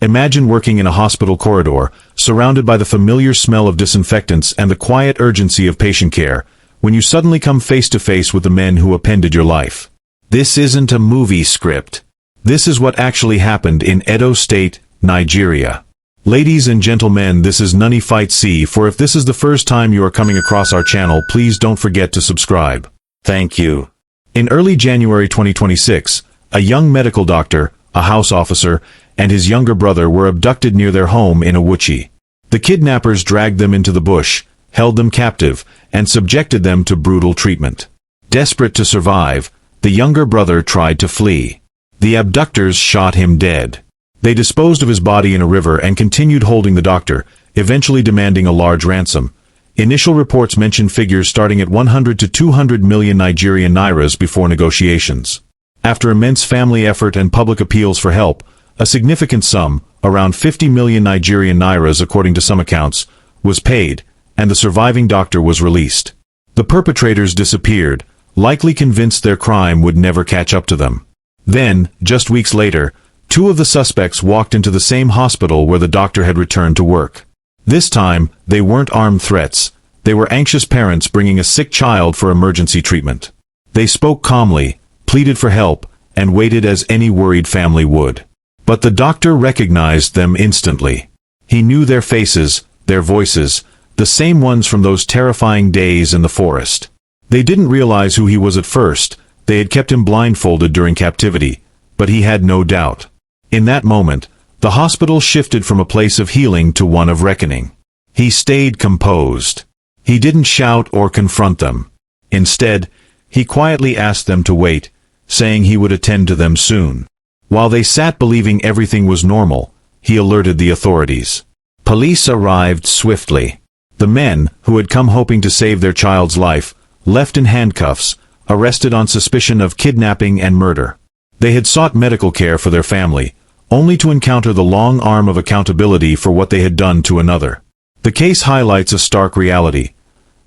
Imagine working in a hospital corridor, surrounded by the familiar smell of disinfectants and the quiet urgency of patient care, when you suddenly come face to face with the men who appended your life. This isn't a movie script. This is what actually happened in Edo State, Nigeria. Ladies and gentlemen, this is Nunny Fight C. For if this is the first time you are coming across our channel, please don't forget to subscribe. Thank you. In early January 2026, a young medical doctor, a house officer, and his younger brother were abducted near their home in Auchi. The kidnappers dragged them into the bush, held them captive, and subjected them to brutal treatment. Desperate to survive, the younger brother tried to flee. The abductors shot him dead. They disposed of his body in a river and continued holding the doctor, eventually demanding a large ransom. Initial reports mention figures starting at 100 to 200 million Nigerian nairas before negotiations. After immense family effort and public appeals for help, a significant sum, around 50 million Nigerian nairas according to some accounts, was paid, and the surviving doctor was released. The perpetrators disappeared, likely convinced their crime would never catch up to them. Then, just weeks later, two of the suspects walked into the same hospital where the doctor had returned to work. This time, they weren't armed threats. They were anxious parents bringing a sick child for emergency treatment. They spoke calmly, pleaded for help, and waited as any worried family would. But the doctor recognized them instantly. He knew their faces, their voices, the same ones from those terrifying days in the forest. They didn't realize who he was at first. They had kept him blindfolded during captivity, but he had no doubt. In that moment, the hospital shifted from a place of healing to one of reckoning. He stayed composed. He didn't shout or confront them. Instead, he quietly asked them to wait, saying he would attend to them soon. While they sat believing everything was normal, he alerted the authorities. Police arrived swiftly. The men, who had come hoping to save their child's life, left in handcuffs, arrested on suspicion of kidnapping and murder. They had sought medical care for their family, only to encounter the long arm of accountability for what they had done to another. The case highlights a stark reality.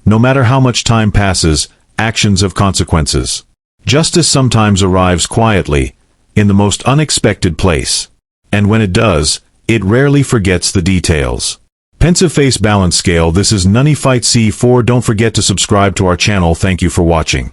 No matter how much time passes, actions have consequences. Justice sometimes arrives quietly, in the most unexpected place. And when it does, it rarely forgets the details. Pensive Face Balance Scale. This is Nunny Fight C4. Don't forget to subscribe to our channel. Thank you for watching.